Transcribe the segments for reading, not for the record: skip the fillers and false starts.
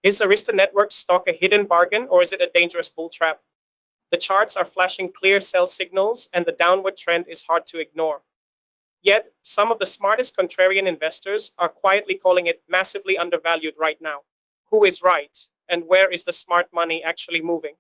Is Arista Networks stock a hidden bargain or is it a dangerous bull trap? The charts are flashing clear sell signals and the downward trend is hard to ignore. Yet, some of the smartest contrarian investors are quietly calling it massively undervalued right now. Who is right, and where is the smart money actually moving?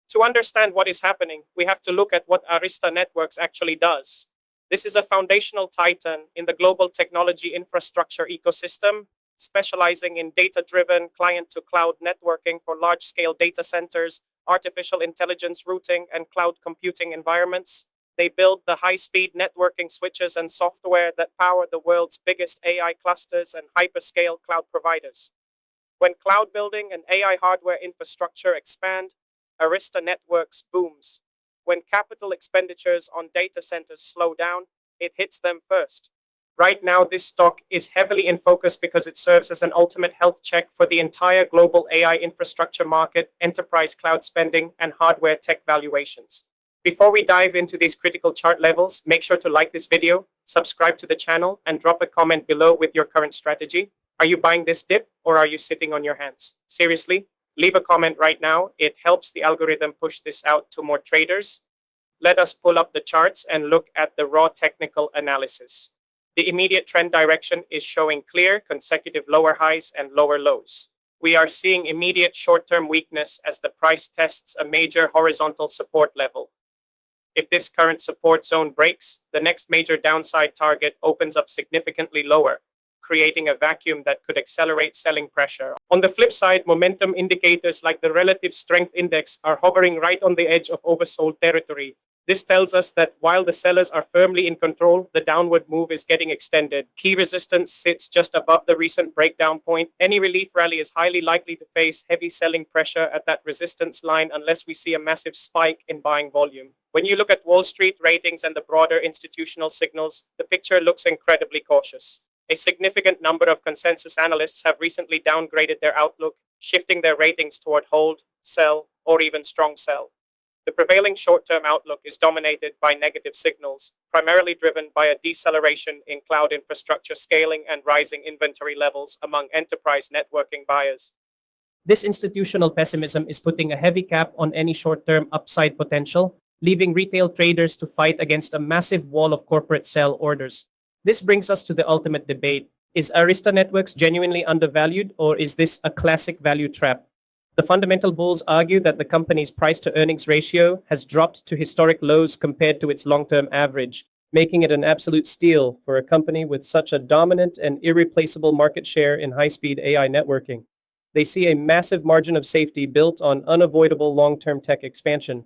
To understand what is happening, we have to look at what Arista Networks actually does. This is a foundational titan in the global technology infrastructure ecosystem, specializing in data-driven client-to-cloud networking for large-scale data centers, artificial intelligence routing, and cloud computing environments. They build the high-speed networking switches and software that power the world's biggest AI clusters and hyperscale cloud providers. When cloud building and AI hardware infrastructure expand, Arista Networks booms. When capital expenditures on data centers slow down, it hits them first. Right now, this stock is heavily in focus because it serves as an ultimate health check for the entire global AI infrastructure market, enterprise cloud spending, and hardware tech valuations. Before we dive into these critical chart levels, make sure to like this video, subscribe to the channel, and drop a comment below with your current strategy. Are you buying this dip or are you sitting on your hands? Seriously, leave a comment right now. It helps the algorithm push this out to more traders. Let us pull up the charts and look at the raw technical analysis. The immediate trend direction is showing clear consecutive lower highs and lower lows. We are seeing immediate short-term weakness as the price tests a major horizontal support level. If this current support zone breaks, the next major downside target opens up significantly lower, creating a vacuum that could accelerate selling pressure. On the flip side, momentum indicators like the relative strength index are hovering right on the edge of oversold territory. This tells us that while the sellers are firmly in control, the downward move is getting extended. Key resistance sits just above the recent breakdown point. Any relief rally is highly likely to face heavy selling pressure at that resistance line unless we see a massive spike in buying volume. When you look at Wall Street ratings and the broader institutional signals, the picture looks incredibly cautious. A significant number of consensus analysts have recently downgraded their outlook, shifting their ratings toward hold, sell, or even strong sell. The prevailing short-term outlook is dominated by negative signals, primarily driven by a deceleration in cloud infrastructure scaling and rising inventory levels among enterprise networking buyers. This institutional pessimism is putting a heavy cap on any short-term upside potential, leaving retail traders to fight against a massive wall of corporate sell orders. This brings us to the ultimate debate. Is Arista Networks genuinely undervalued, or is this a classic value trap? The fundamental bulls argue that the company's price-to-earnings ratio has dropped to historic lows compared to its long-term average, making it an absolute steal for a company with such a dominant and irreplaceable market share in high-speed AI networking. They see a massive margin of safety built on unavoidable long-term tech expansion.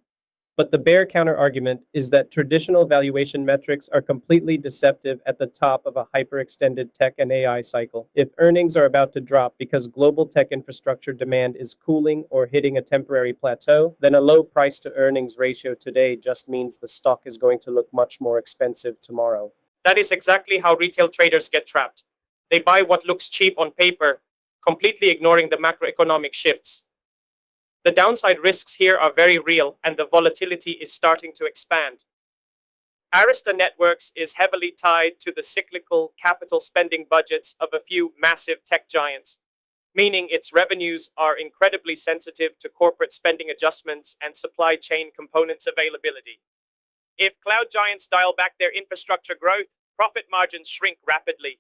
But the bear counter-argument is that traditional valuation metrics are completely deceptive at the top of a hyperextended tech and AI cycle. If earnings are about to drop because global tech infrastructure demand is cooling or hitting a temporary plateau, then a low price-to-earnings ratio today just means the stock is going to look much more expensive tomorrow. That is exactly how retail traders get trapped. They buy what looks cheap on paper, completely ignoring the macroeconomic shifts. The downside risks here are very real, and the volatility is starting to expand. Arista Networks is heavily tied to the cyclical capital spending budgets of a few massive tech giants, meaning its revenues are incredibly sensitive to corporate spending adjustments and supply chain components availability. If cloud giants dial back their infrastructure growth, profit margins shrink rapidly.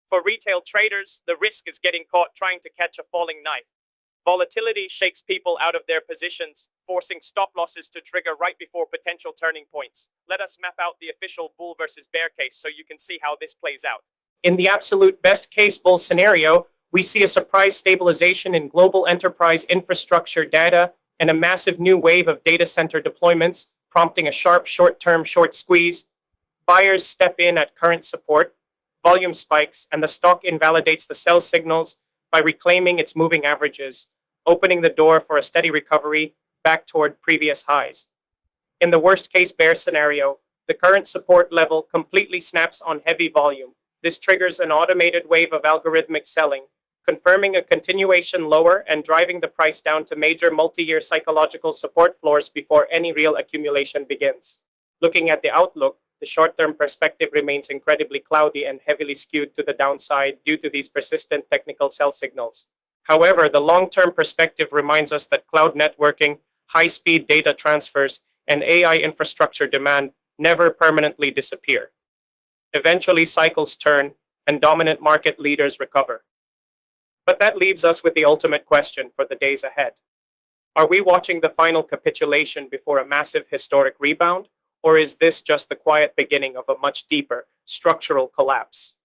For retail traders, the risk is getting caught trying to catch a falling knife. Volatility shakes people out of their positions, forcing stop losses to trigger right before potential turning points. Let us map out the official bull versus bear case so you can see how this plays out. In the absolute best case bull scenario, we see a surprise stabilization in global enterprise infrastructure data and a massive new wave of data center deployments, prompting a sharp short-term short squeeze. Buyers step in at current support, volume spikes, and the stock invalidates the sell signals by reclaiming its moving averages, opening the door for a steady recovery back toward previous highs. In the worst-case bear scenario, the current support level completely snaps on heavy volume. This triggers an automated wave of algorithmic selling, confirming a continuation lower and driving the price down to major multi-year psychological support floors before any real accumulation begins. Looking at the outlook, the short-term perspective remains incredibly cloudy and heavily skewed to the downside due to these persistent technical sell signals. However, the long-term perspective reminds us that cloud networking, high-speed data transfers, and AI infrastructure demand never permanently disappear. Eventually, cycles turn, and dominant market leaders recover. But that leaves us with the ultimate question for the days ahead. Are we watching the final capitulation before a massive historic rebound, or is this just the quiet beginning of a much deeper structural collapse?